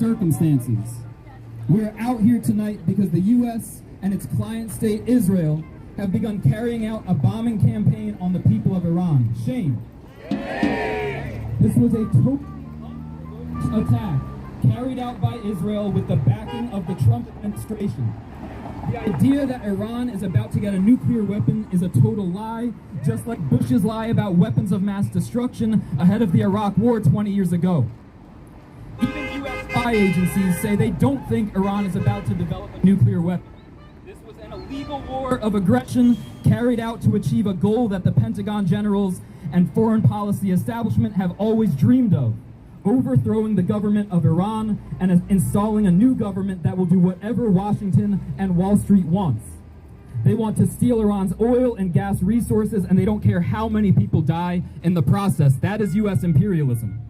circumstances. We are out here tonight because the U.S. and its client state Israel have begun carrying out a bombing campaign on the people of Iran. Shame. This was a total attack carried out by Israel with the backing of the Trump administration. The idea that Iran is about to get a nuclear weapon is a total lie, just like Bush's lie about weapons of mass destruction ahead of the Iraq War 20 years ago. Even U.S. spy agencies say they don't think Iran is about to develop a nuclear weapon. This was an illegal war of aggression carried out to achieve a goal that the Pentagon generals and foreign policy establishment have always dreamed of: overthrowing the government of Iran and installing a new government that will do whatever Washington and Wall Street wants. They want to steal Iran's oil and gas resources, and they don't care how many people die in the process. That is U.S. imperialism.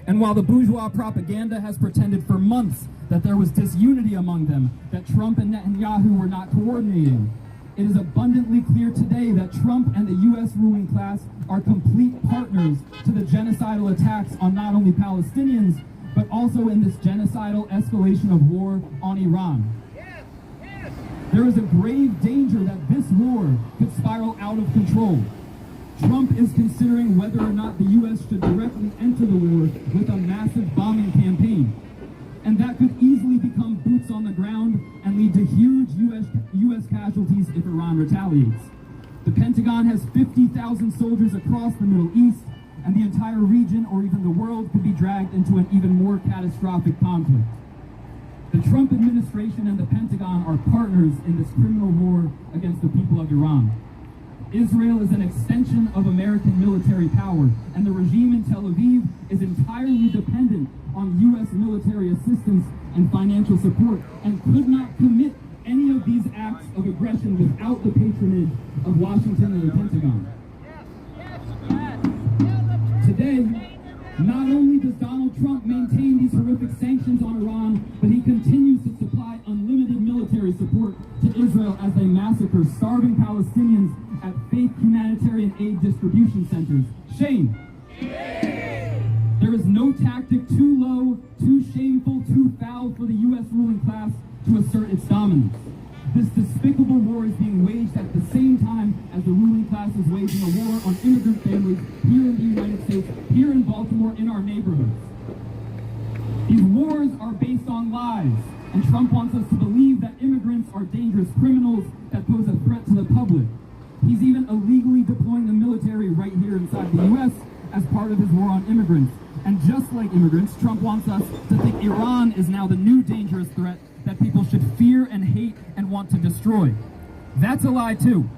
And while the bourgeois propaganda has pretended for months that there was disunity among them, that Trump and Netanyahu were not coordinating, it is abundantly clear today that Trump and the U.S. ruling class are complete partners to the genocidal attacks on not only Palestinians, but also in this genocidal escalation of war on Iran. There is a grave danger that this war could spiral out of control. Trump is considering whether or not the U.S. should directly enter the war with a massive bombing campaign. And that could easily become boots on the ground and lead to huge U.S. casualties if Iran retaliates. The Pentagon has 50,000 soldiers across the Middle East, and the entire region or even the world could be dragged into an even more catastrophic conflict. The Trump administration and the Pentagon are partners in this criminal war against the people of Iran. Israel is an extension of American military power, and the regime in Tel Aviv is entirely dependent on U.S. military assistance and financial support, and could not commit any of these acts of aggression without the patronage of Washington and the Pentagon. Today, not only does Donald Trump maintain these horrific sanctions on Iran, but he continues to supply unlimited military support to Israel as they massacre starving Palestinians at fake humanitarian aid distribution centers. Shame. There is no tactic too low, too shameful, too foul for the U.S. ruling class to assert its dominance. This despicable war is being waged at the same time as the ruling class is waging a war on immigrant families here in the United States, here in Baltimore, in our neighborhoods. These wars are based on lies, and Trump wants us to believe that immigrants are dangerous criminals that pose a threat to the public. He's even illegally deploying the military right here inside the U.S. as part of his war on immigrants. And just like immigrants, Trump wants us to think Iran is now the new dangerous threat that people should fear and hate and want to destroy. That's a lie too.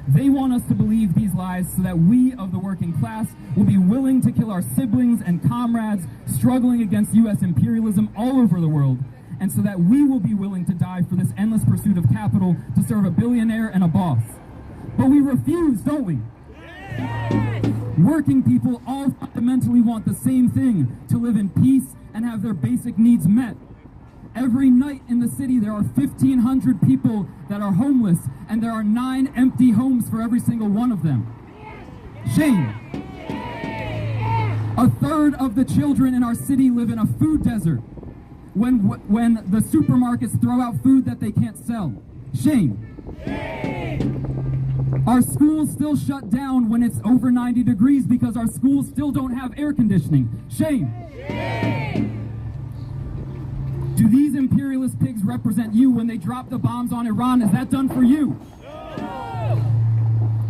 They want us to believe these lies so that we of the working class will be willing to kill our siblings and comrades struggling against U.S. imperialism all over the world, and so that we will be willing to die for this endless pursuit of capital to serve a billionaire and a boss. But we refuse, don't we? Working people all fundamentally want the same thing: to live in peace and have their basic needs met. Every night in the city there are 1,500 people that are homeless, and there are 9 empty homes for every single one of them. Shame. A third of the children in our city live in a food desert when the supermarkets throw out food that they can't sell. Shame. Our schools still shut down when it's over 90 degrees because our schools still don't have air conditioning. Shame. Do these imperialist pigs represent you when they drop the bombs on Iran? Is that done for you?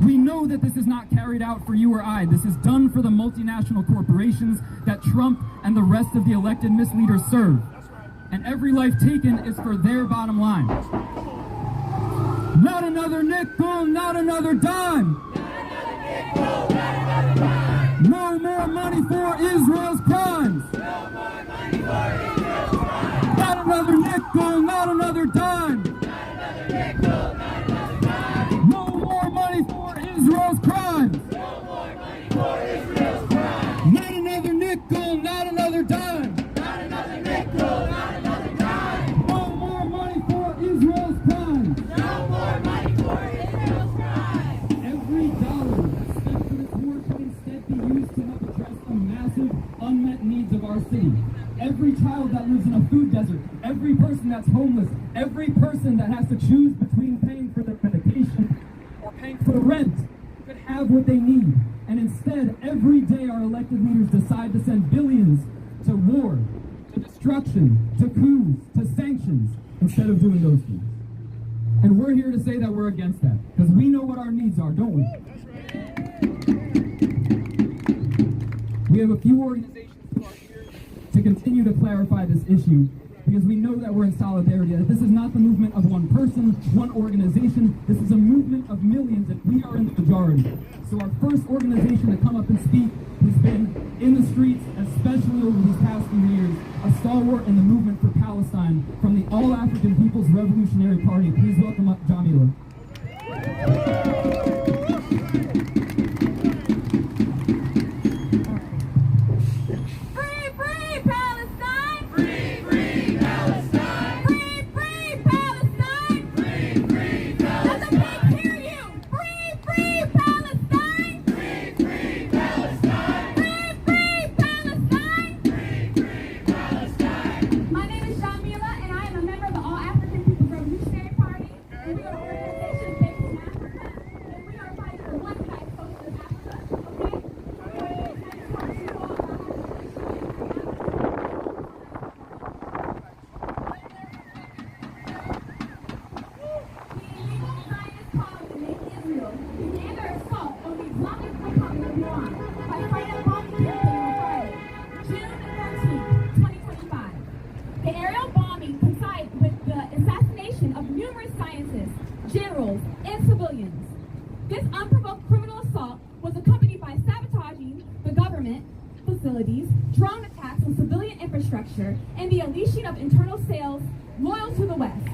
We know that this is not carried out for you or I. This is done for the multinational corporations that Trump and the rest of the elected misleaders serve. And every life taken is for their bottom line. Not another nickel, not another dime. No more money for Israel's crimes. Not another nickel, not another dime. No more money for Israel's crimes. Not another nickel, not another dime. No more money for Israel's crimes. Every dollar that's spent for this war could instead be used to help address the massive unmet needs of our city. Every child that lives in a food desert, every person that's homeless, every person that has to choose between paying for their medication or paying for the rent could have what they need. And instead, every day our elected leaders decide to send billions to war, to destruction, to coups, to sanctions, instead of doing those things. And we're here to say that we're against that, because we know what our needs are, don't we? We have a few organizations who are here to continue to clarify this issue, because we know that we're in solidarity, that this is not the movement of one person, one organization. This is a movement of millions, and we are in the majority. So our first organization to come up and speak has been in the streets, especially over these past few years, a stalwart in the movement for Palestine from the All-African People's Revolutionary Party. Please welcome up Jamila. This unprovoked criminal assault was accompanied by sabotaging the government facilities, drone attacks on civilian infrastructure, and the unleashing of internal sales loyal to the West.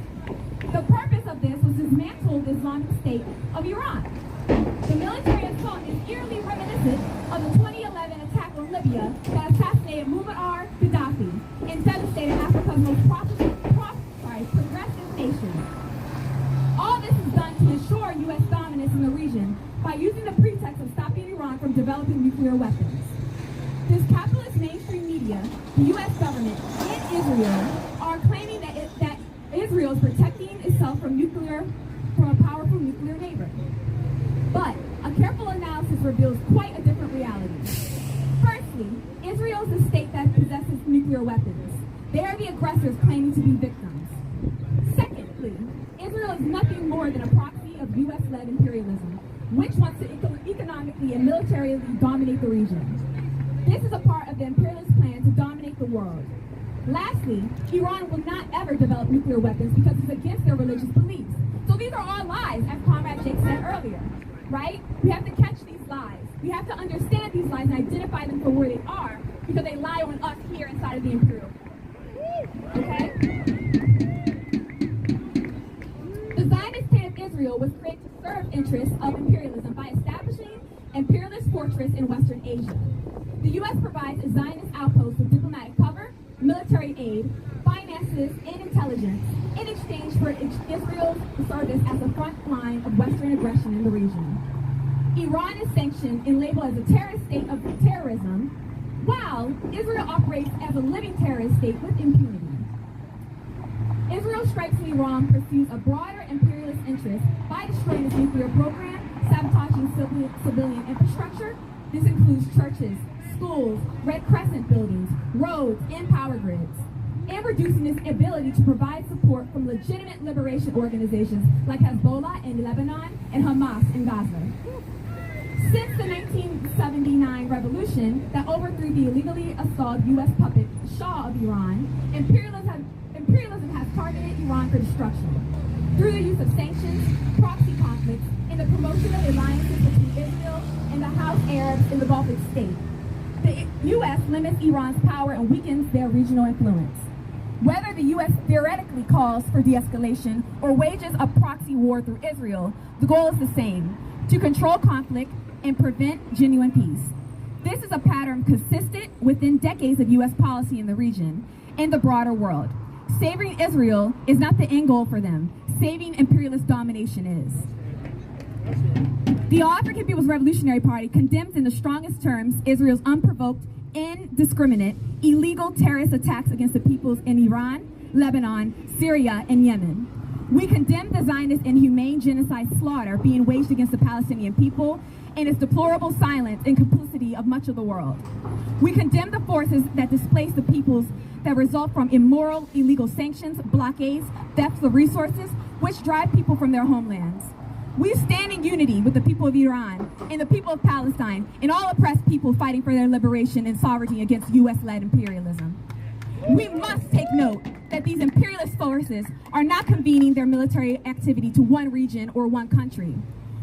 The purpose of this was to dismantle the Islamic State of Iran. The military assault is eerily reminiscent of the 2011 attack on Libya that assassinated Muammar Gaddafi and devastated Africa's most progressive nation. All this is done to ensure U.S. dominance in the region by using the pretext of stopping Iran from developing nuclear weapons. This capitalist mainstream media, the U.S. government, and Israel are claiming that Israel is protecting itself from a powerful nuclear neighbor. But a careful analysis reveals quite a different reality. Firstly, Israel is a state that possesses nuclear weapons. They are the aggressors claiming to be victims. Secondly, Israel is nothing more than a proxy of U.S.-led imperialism, which wants to economically and militarily dominate the region. This is a part of the imperialist plan to dominate the world. Lastly, Iran will not ever develop nuclear weapons because it's against their religious beliefs. So these are all lies, as Comrade Jake said earlier, right? We have to catch these lies. We have to understand these lies and identify them for where they are, because they lie on us here inside of the imperial. Okay? The Zionist state of Israel was created to serve interests of imperialism by establishing imperialist fortress in Western Asia. The U.S. provides a Zionist outpost with diplomatic cover, military aid, finances, and intelligence in exchange for Israel's service as a front line of Western aggression in the region. Iran is sanctioned and labeled as a terrorist state of terrorism, while Israel operates as a living terrorist state with impunity. Israel strikes in Iran pursues a broader imperialist interest by destroying its nuclear program, sabotaging civilian infrastructure. This includes churches, schools, Red Crescent buildings, roads, and power grids, and reducing its ability to provide support from legitimate liberation organizations like Hezbollah in Lebanon and Hamas in Gaza. Since the 1979 revolution that overthrew the illegally installed U.S. puppet Shah of Iran, imperialism has targeted Iran for destruction through the use of sanctions, proxy conflicts, and the promotion of alliances between Israel and the House Arabs in the Baltic states. The U.S. limits Iran's power and weakens their regional influence. Whether the U.S. theoretically calls for de-escalation or wages a proxy war through Israel, the goal is the same: to control conflict and prevent genuine peace. This is a pattern consistent within decades of U.S. policy in the region and the broader world. Saving Israel is not the end goal for them. Saving imperialist domination is. The All-African People's Revolutionary Party condemns in the strongest terms Israel's unprovoked indiscriminate, illegal terrorist attacks against the peoples in Iran, Lebanon, Syria, and Yemen. We condemn the Zionist inhumane genocide slaughter being waged against the Palestinian people and its deplorable silence and complicity of much of the world. We condemn the forces that displace the peoples that result from immoral, illegal sanctions, blockades, thefts of resources, which drive people from their homelands. We stand in unity with the people of Iran and the people of Palestine and all oppressed people fighting for their liberation and sovereignty against U.S.-led imperialism. We must take note that these imperialist forces are not convening their military activity to one region or one country.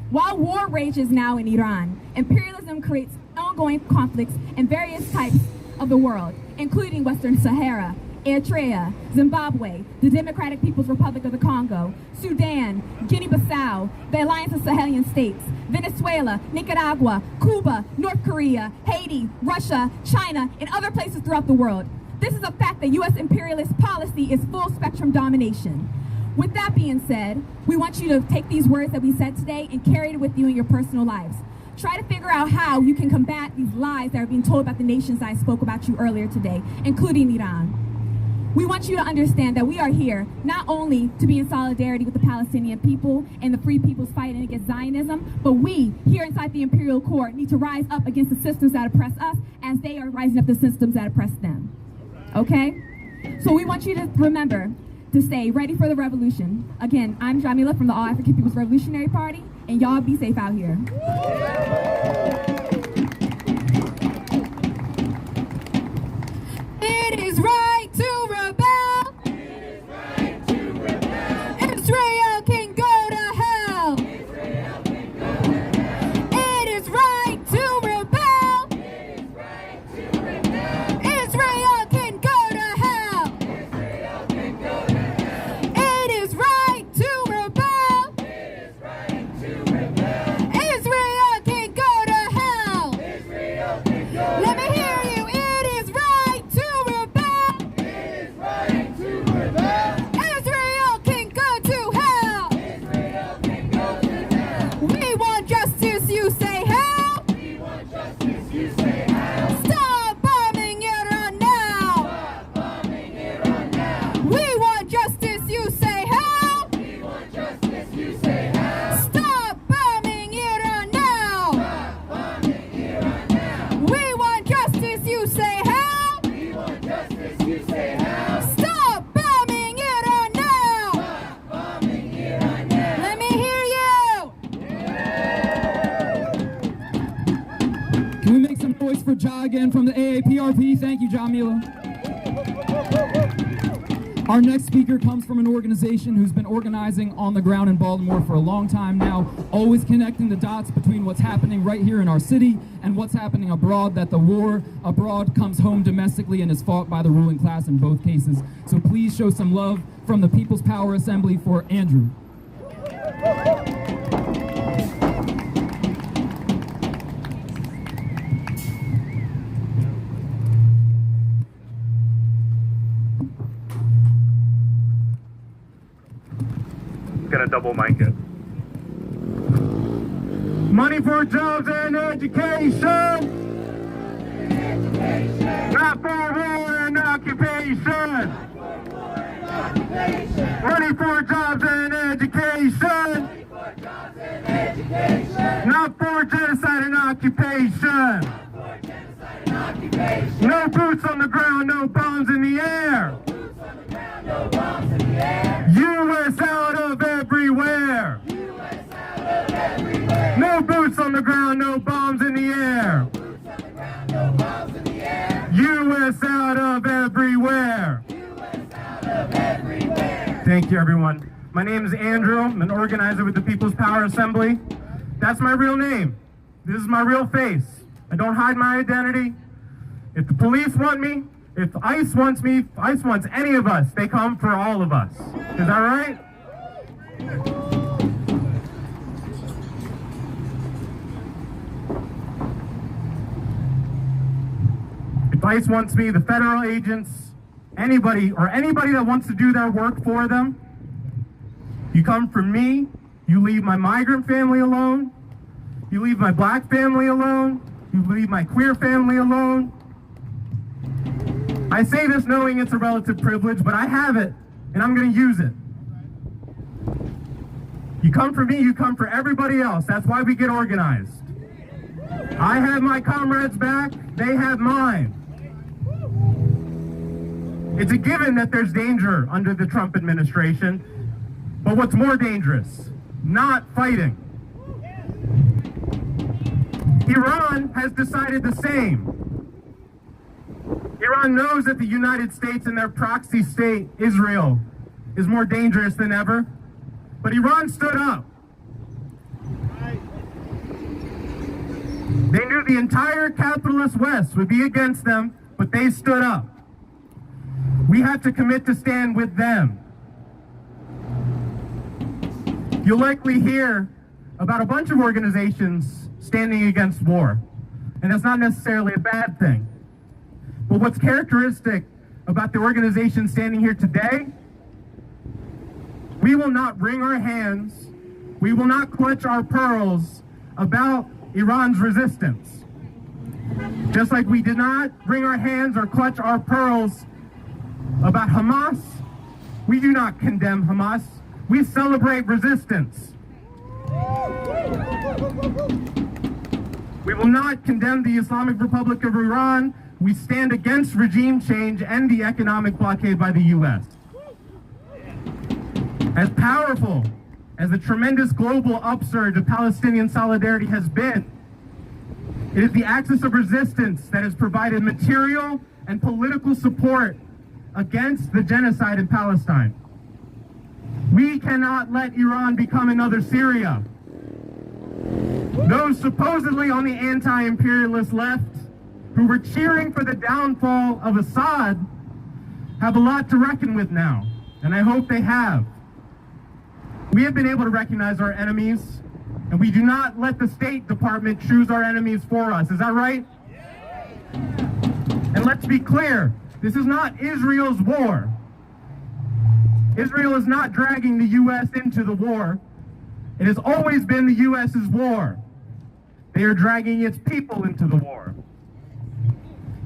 While war rages now in Iran, imperialism creates ongoing conflicts in various types of the world, including Western Sahara, Eritrea, Zimbabwe, the Democratic People's Republic of the Congo, Sudan, Guinea-Bissau, the Alliance of Sahelian States, Venezuela, Nicaragua, Cuba, North Korea, Haiti, Russia, China, and other places throughout the world. This is a fact that U.S. imperialist policy is full spectrum domination. With that being said, we want you to take these words that we said today and carry it with you in your personal lives. Try to figure out how you can combat these lies that are being told about the nations I spoke about you earlier today, including Iran. We want you to understand that we are here not only to be in solidarity with the Palestinian people and the free peoples fighting against Zionism, but we here inside the Imperial Court need to rise up against the systems that oppress us as they are rising up the systems that oppress them. Okay? So we want you to remember to stay ready for the revolution. Again, I'm Jamila from the All African People's Revolutionary Party, and y'all be safe out here. It is right to rebel. It is right to rebel. Israel can go to hell. Israel can go to hell. It is right to rebel. It is right to rebel. Israel can go to hell. Israel can go to hell. It is right to rebel. It is right to rebel. Israel can go to hell. Israel can go to hell. Let me hear you. It is right to rebel. It is right to rebel. Israel can go to hell. Israel can go to hell. We want justice, you say hell. We want justice, you say hell. Stop bombing Iran now. Stop bombing Iran now. We want justice, you say hell. We want justice, you say hell. Stop bombing Iran now. Stop bombing Iran now. We want justice, you say hell. We want justice, you say hell. Stop bombing Iran now. Stop bombing Iran now. Let me hear you. Can we make some noise for Ja again from the AAPRP? Thank you, Jamila. Our next speaker comes from an organization who's been organizing on the ground in Baltimore for a long time now, always connecting the dots between what's happening right here in our city and what's happening abroad, that the war abroad comes home domestically and is fought by the ruling class in both cases. So please show some love from the People's Power Assembly for Andrew. Gonna double mic it. Money for jobs and education. Not for war and occupation. Money for jobs and education. Not for genocide and occupation. No boots on the ground, no bombs in the air. U.S. out of everywhere. No boots on the ground, no bombs in the air. U.S. out of everywhere. Thank you, everyone. My name is Andrew. I'm an organizer with the People's Power Assembly. That's my real name. This is my real face. I don't hide my identity. If the police want me, if ICE wants me, if ICE wants any of us, they come for all of us. Is that right? If ICE wants me, the federal agents, anybody that wants to do their work for them, you come for me, you leave my migrant family alone, you leave my black family alone, you leave my queer family alone, I say this knowing it's a relative privilege, but I have it, and I'm going to use it. You come for me, you come for everybody else. That's why we get organized. I have my comrades' back, they have mine. It's a given that there's danger under the Trump administration, but what's more dangerous? Not fighting. Iran has decided the same. Iran knows that the United States and their proxy state, Israel, is more dangerous than ever, but Iran stood up. They knew the entire capitalist West would be against them, but they stood up. We have to commit to stand with them. You'll likely hear about a bunch of organizations standing against war, and that's not necessarily a bad thing. But what's characteristic about the organization standing here today, we will not wring our hands, we will not clutch our pearls about Iran's resistance. Just like we did not wring our hands or clutch our pearls about Hamas, we do not condemn Hamas, we celebrate resistance. We will not condemn the Islamic Republic of Iran. We stand against regime change and the economic blockade by the U.S. As powerful as the tremendous global upsurge of Palestinian solidarity has been, it is the axis of resistance that has provided material and political support against the genocide in Palestine. We cannot let Iran become another Syria. Those supposedly on the anti-imperialist left who were cheering for the downfall of Assad have a lot to reckon with now, and I hope they have. We have been able to recognize our enemies, and we do not let the State Department choose our enemies for us. Is that right? And let's be clear, this is not Israel's war. Israel is not dragging the U.S. into the war. It has always been the U.S.'s war. They are dragging its people into the war.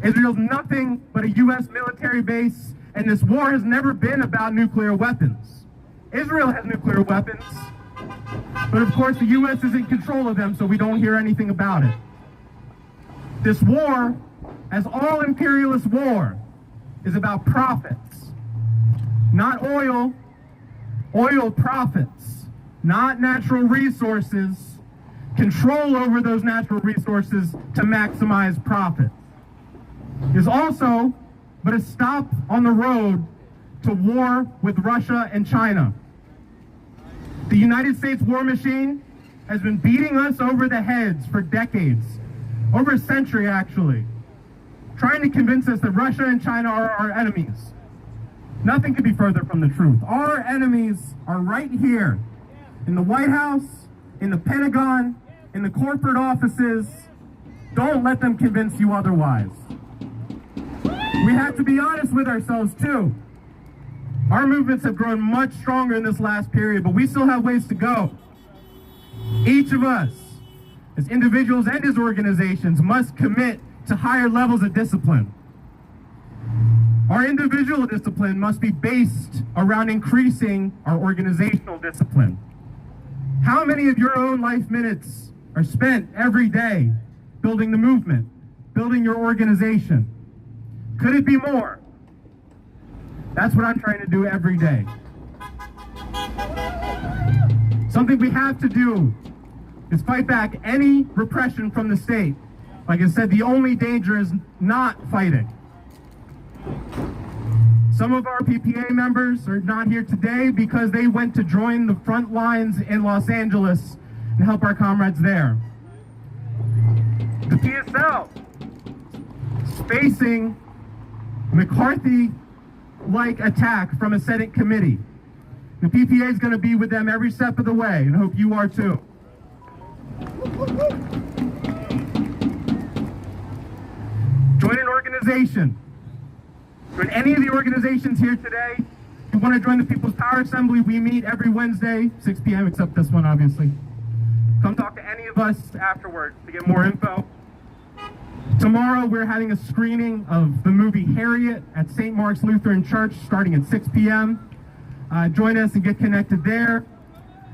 Israel's nothing but a U.S. military base, and this war has never been about nuclear weapons. Israel has nuclear weapons, but of course the U.S. is in control of them, so we don't hear anything about it. This war, as all imperialist war, is about profits. Not oil, oil profits, not natural resources, control over those natural resources to maximize profit. Is also but a stop on the road to war with Russia and China. The United States war machine has been beating us over the heads for decades, over a century actually, trying to convince us that Russia and China are our enemies. Nothing could be further from the truth. Our enemies are right here, in the White House, in the Pentagon, in the corporate offices. Don't let them convince you otherwise. We have to be honest with ourselves too. Our movements have grown much stronger in this last period, but we still have ways to go. Each of us, as individuals and as organizations, must commit to higher levels of discipline. Our individual discipline must be based around increasing our organizational discipline. How many of your own life minutes are spent every day building the movement, building your organization? Could it be more? That's what I'm trying to do every day. Something we have to do is fight back any repression from the state. Like I said, the only danger is not fighting. Some of our PPA members are not here today because they went to join the front lines in Los Angeles and help our comrades there. The PSL is facing McCarthy-like attack from a Senate committee. The PPA is going to be with them every step of the way, and I hope you are too. Join an organization. Join any of the organizations here today. If you want to join the People's Power Assembly, we meet every Wednesday, 6 p.m., except this one, obviously. Come talk to any of us afterwards to get more info. Tomorrow we're having a screening of the movie Harriet at St. Mark's Lutheran Church starting at 6 p.m. Join us and get connected there.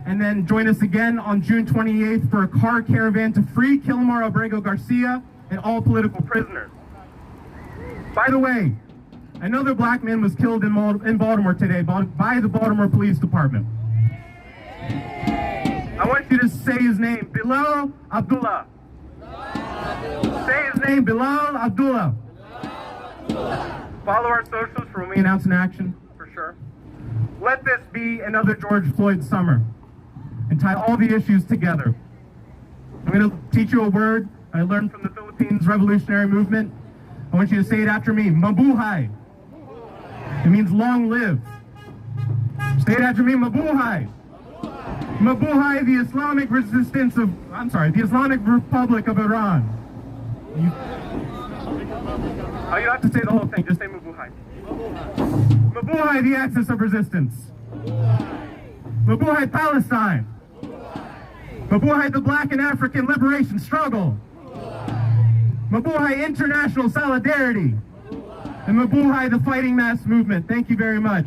And then join us again on June 28th for a car caravan to free Kilmar Abrego Garcia and all political prisoners. By the way, another black man was killed in Baltimore today by the Baltimore Police Department. I want you to say his name, Bilal Abdullah. Say his name, Bilal Abdullah. Follow our socials for when we announce an action, for sure. Let this be another George Floyd summer and tie all the issues together. I'm going to teach you a word I learned from the Philippines Revolutionary Movement. I want you to say it after me, Mabuhay. It means long live. Say it after me, Mabuhay. Mabuhay, the Islamic the Islamic Republic of Iran. You don't have to say the whole thing, just say Mabuhay. Mabuhay, the axis of resistance. Mabuhay, Palestine. Mabuhay, the Black and African liberation struggle. Mabuhay, international solidarity. And Mabuhay, the fighting mass movement. Thank you very much.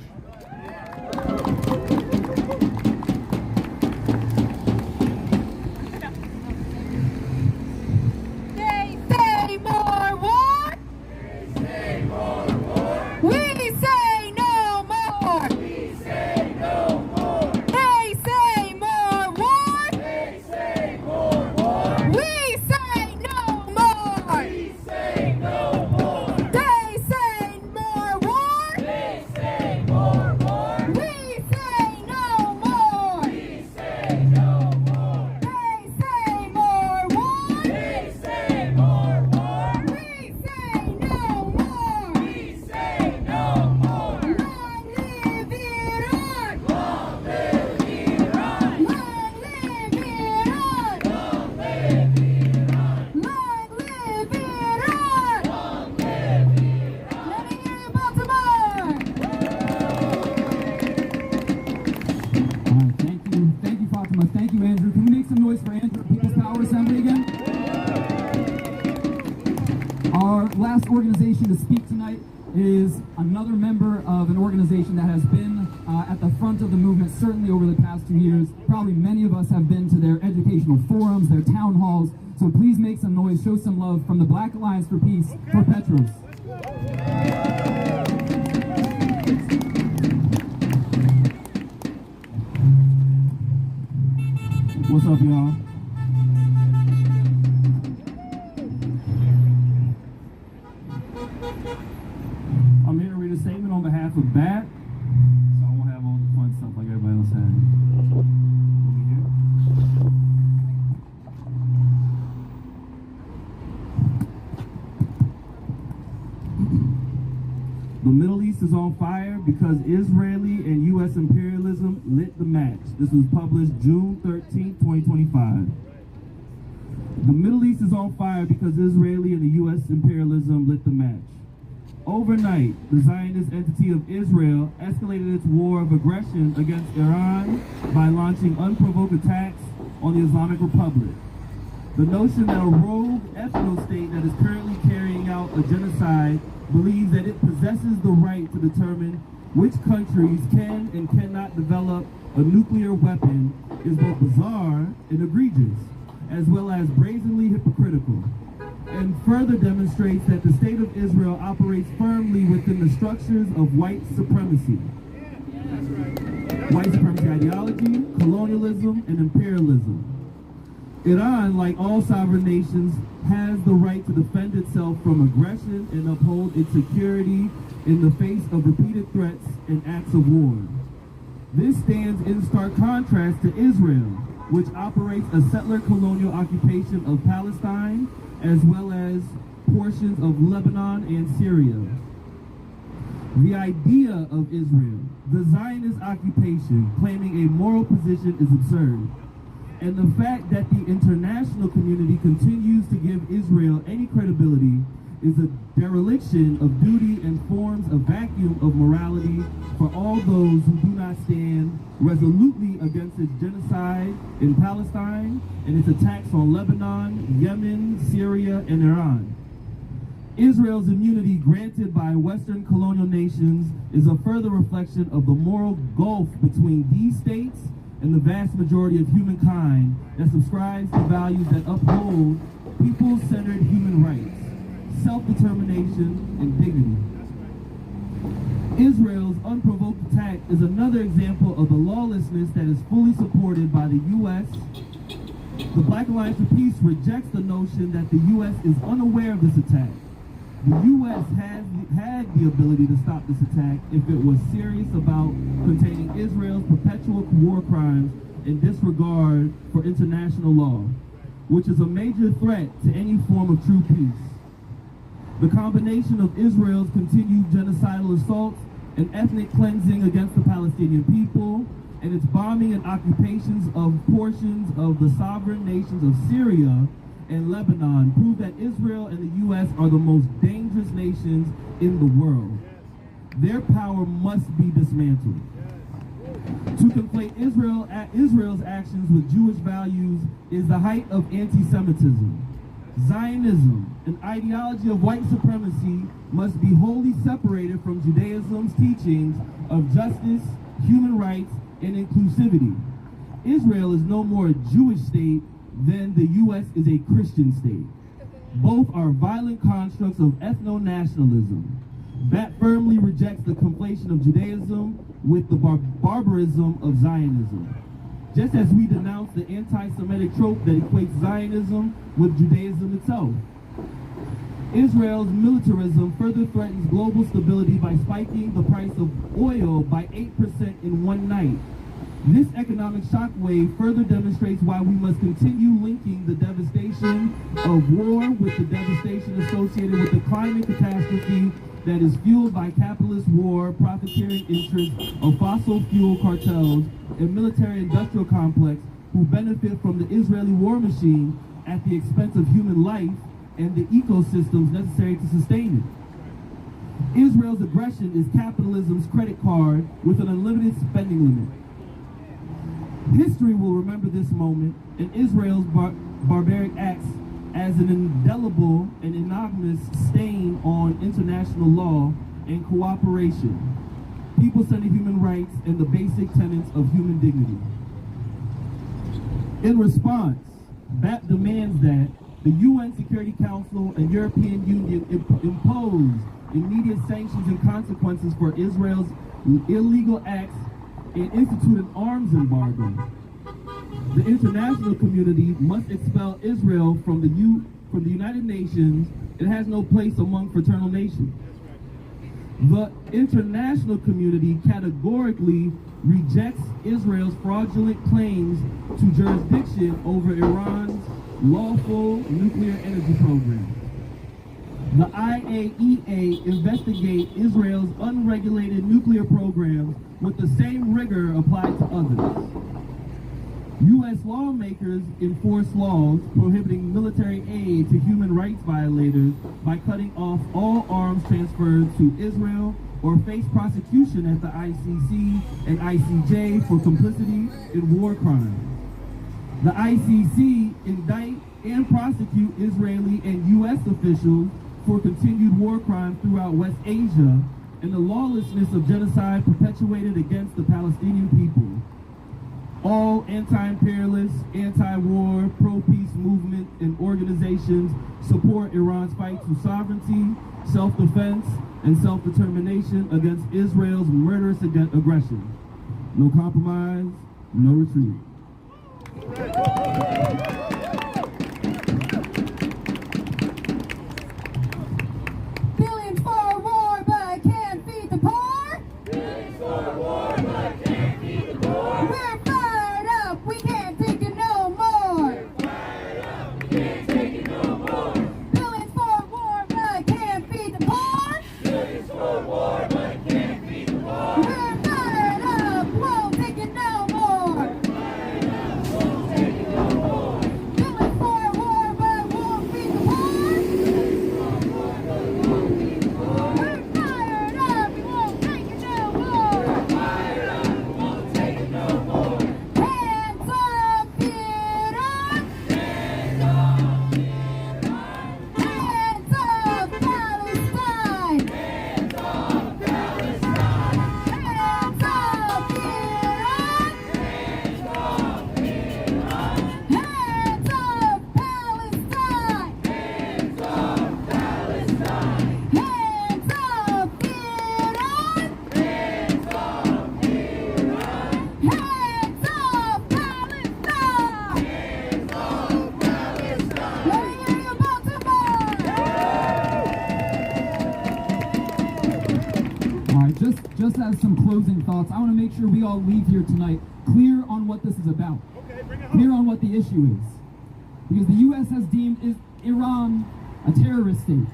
Thank you, Andrew. Can we make some noise for Andrew at People's Power Assembly again? Our last organization to speak tonight is another member of an organization that has been at the front of the movement, certainly over the past 2 years. Probably many of us have been to their educational forums, their town halls. So please make some noise, show some love from the Black Alliance for Peace for Petros. What's up, y'all? I'm here to read a statement on behalf of BAT, so I won't have all the fun stuff like everybody else had. Over here. The Middle East is on fire because Israeli and U.S. imperialism lit the match. This was published June 13, 2025. The Middle East is on fire because Israeli and the U.S. imperialism lit the match. Overnight, the Zionist entity of Israel escalated its war of aggression against Iran by launching unprovoked attacks on the Islamic Republic. The notion that a rogue ethno-state that is currently carrying out a genocide believes that it possesses the right to determine which countries can and cannot develop a nuclear weapon is both bizarre and egregious, as well as brazenly hypocritical, and further demonstrates that the state of Israel operates firmly within the structures of white supremacy. White supremacy ideology, colonialism, and imperialism. Iran, like all sovereign nations, has the right to defend itself from aggression and uphold its security in the face of repeated threats and acts of war. This stands in stark contrast to Israel, which operates a settler colonial occupation of Palestine, as well as portions of Lebanon and Syria. The idea of Israel, the Zionist occupation, claiming a moral position is absurd. And the fact that the international community continues to give Israel any credibility is a dereliction of duty and forms a vacuum of morality for all those who do not stand resolutely against its genocide in Palestine and its attacks on Lebanon, Yemen, Syria, and Iran. Israel's immunity granted by Western colonial nations is a further reflection of the moral gulf between these states and the vast majority of humankind that subscribes to values that uphold people-centered human rights, self-determination, and dignity. Israel's unprovoked attack is another example of the lawlessness that is fully supported by the U.S. The Black Alliance for Peace rejects the notion that the U.S. is unaware of this attack. The U.S. had the ability to stop this attack if it was serious about containing Israel's perpetual war crimes and disregard for international law, which is a major threat to any form of true peace. The combination of Israel's continued genocidal assaults and ethnic cleansing against the Palestinian people and its bombing and occupations of portions of the sovereign nations of Syria and Lebanon prove that Israel and the U.S. are the most dangerous nations in the world. Their power must be dismantled. To conflate Israel's actions with Jewish values is the height of anti-Semitism. Zionism, an ideology of white supremacy, must be wholly separated from Judaism's teachings of justice, human rights, and inclusivity. Israel is no more a Jewish state than the U.S. is a Christian state. Both are violent constructs of ethno-nationalism. BAT firmly rejects the conflation of Judaism with the barbarism of Zionism. Just as we denounce the anti-Semitic trope that equates Zionism with Judaism itself. Israel's militarism further threatens global stability by spiking the price of oil by 8% in one night. This economic shockwave further demonstrates why we must continue linking the devastation of war with the devastation associated with the climate catastrophe that is fueled by capitalist war, profiteering interests of fossil fuel cartels, and military-industrial complex who benefit from the Israeli war machine at the expense of human life and the ecosystems necessary to sustain it. Israel's aggression is capitalism's credit card with an unlimited spending limit. History will remember this moment and Israel's barbaric acts as an indelible and innocuous stain on international law and cooperation, people-centered human rights, and the basic tenets of human dignity. In response, BAP demands that the UN Security Council and European Union impose immediate sanctions and consequences for Israel's illegal acts and institute an arms embargo. The international community must expel Israel from the United Nations. It has no place among fraternal nations. The international community categorically rejects Israel's fraudulent claims to jurisdiction over Iran's lawful nuclear energy program. The IAEA investigates Israel's unregulated nuclear programs with the same rigor applied to others. U.S. lawmakers enforce laws prohibiting military aid to human rights violators by cutting off all arms transferred to Israel or face prosecution at the ICC and ICJ for complicity in war crimes. The ICC indict and prosecute Israeli and U.S. officials for continued war crimes throughout West Asia and the lawlessness of genocide perpetuated against the Palestinian people. All anti-imperialist, anti-war, pro-peace movement and organizations support Iran's fight to sovereignty, self-defense, and self-determination against Israel's murderous aggression. No compromise, no retreat. Billions for war, but can't feed the poor. Billions for war, but can't feed the poor. We're fired up, we can't take it no more. We're fired up, we can't take it no more. Billions for war, but can't feed the poor. Billions for war, but can't feed the poor. We're fired up, won't take it no more. We're fired up, won't take it no more. just as some closing thoughts, I want to make sure we all leave here tonight clear on what this is about, clear on what the issue is. Because the U.S. has deemed Iran a terrorist state.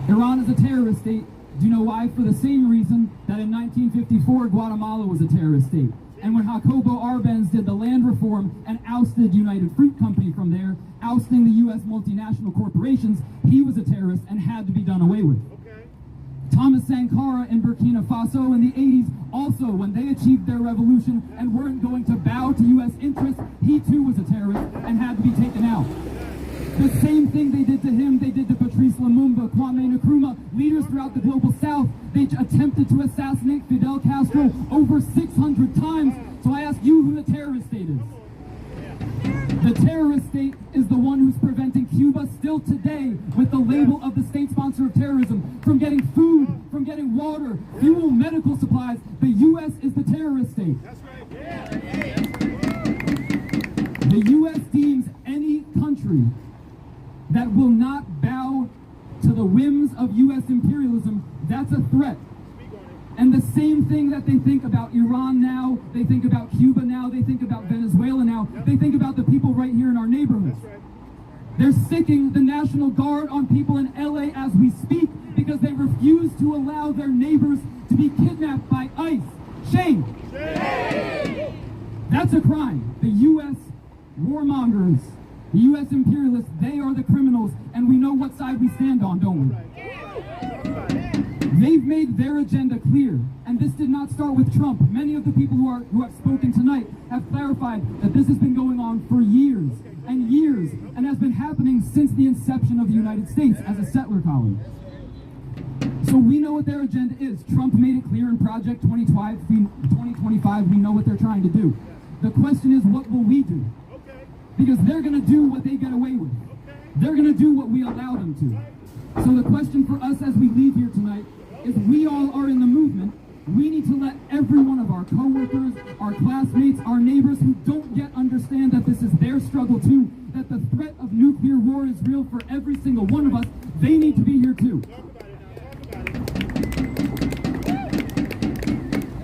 Iran is a terrorist state. Do you know why? For the same reason that in 1954 Guatemala was a terrorist state. And when Jacobo Arbenz did the land reform and ousted United Fruit Company from there, ousting the U.S. multinational corporations, he was a terrorist and had to be done away with. Thomas Sankara in Burkina Faso in the 80s, also when they achieved their revolution and weren't going to bow to U.S. interests, he too was a terrorist and had to be taken out. The same thing they did to him, they did to Patrice Lumumba, Kwame Nkrumah, leaders throughout the global south. They attempted to assassinate Fidel Castro over 600 times. So I ask you who the terrorist state is. The terrorist state is the one who's preventing Cuba still today with the label of the state sponsor of terrorism from getting food, from getting water, fuel, medical supplies. The U.S. is the terrorist state. That's right. The U.S. deems any country that will not bow to the whims of U.S. imperialism, that's a threat. And the same thing that they think about Iran now, they think about Cuba now, they think about Venezuela now, they think about the people right here in our neighborhoods. They're sicking the National Guard on people in LA as we speak because they refuse to allow their neighbors to be kidnapped by ICE. Shame! That's a crime. The U.S. warmongers, the U.S. imperialists, they are the criminals, and we know what side we stand on, don't we? They've made their agenda clear, and this did not start with Trump. Many of the people who have spoken tonight have clarified that this has been going on for years and years, and has been happening since the inception of the United States as a settler colony. So we know what their agenda is. Trump made it clear in Project 2025. We know what they're trying to do. The question is, what will we do? Because they're going to do what they get away with. They're going to do what we allow them to. So the question for us as we leave here tonight is, we all are in the movement. We need to let every one of our coworkers, our classmates, our neighbors who don't yet understand that this is their struggle too, that the threat of nuclear war is real for every single one of us, they need to be here too.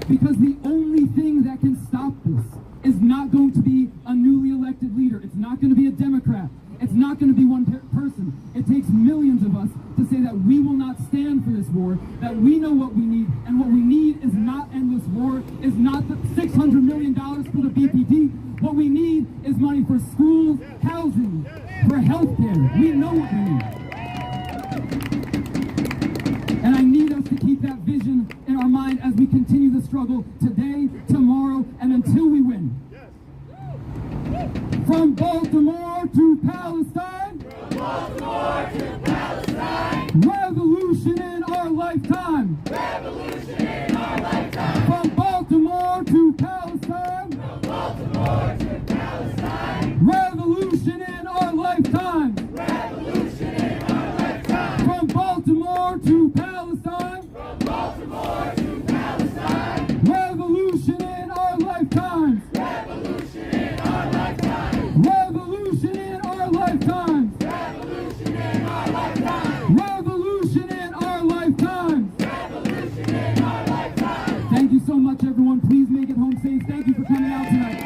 Because the only thing that can stop this is not going to be a newly elected leader. It's not going to be a Democrat. It's not going to be one person. It takes millions of us to say that we will not stand for this war, that we know what we need, and what we need is not endless war, is not the $600 million for the BPD. What we need is money for schools, housing, for health care. We know what we need. And I need us to keep that vision in our mind as we continue the struggle today, tomorrow, and until we win. From Baltimore to Palestine. From Baltimore to Palestine. Revolution in our lifetime. Revolution in our lifetime. From Baltimore to Palestine. From Baltimore to Palestine. Revolution in our lifetime. Revolution in our lifetime. From Baltimore to Palestine. From Baltimore to Palestine. Revolution in our lifetime. Revolution in our lifetime. Revolution in our lifetime. Revolution in our lifetime. Revolution in our lifetime. Revolution in our lifetime. Thank you so much, everyone. Please make it home safe. Thank you for coming out tonight.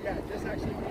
Yeah, just actually.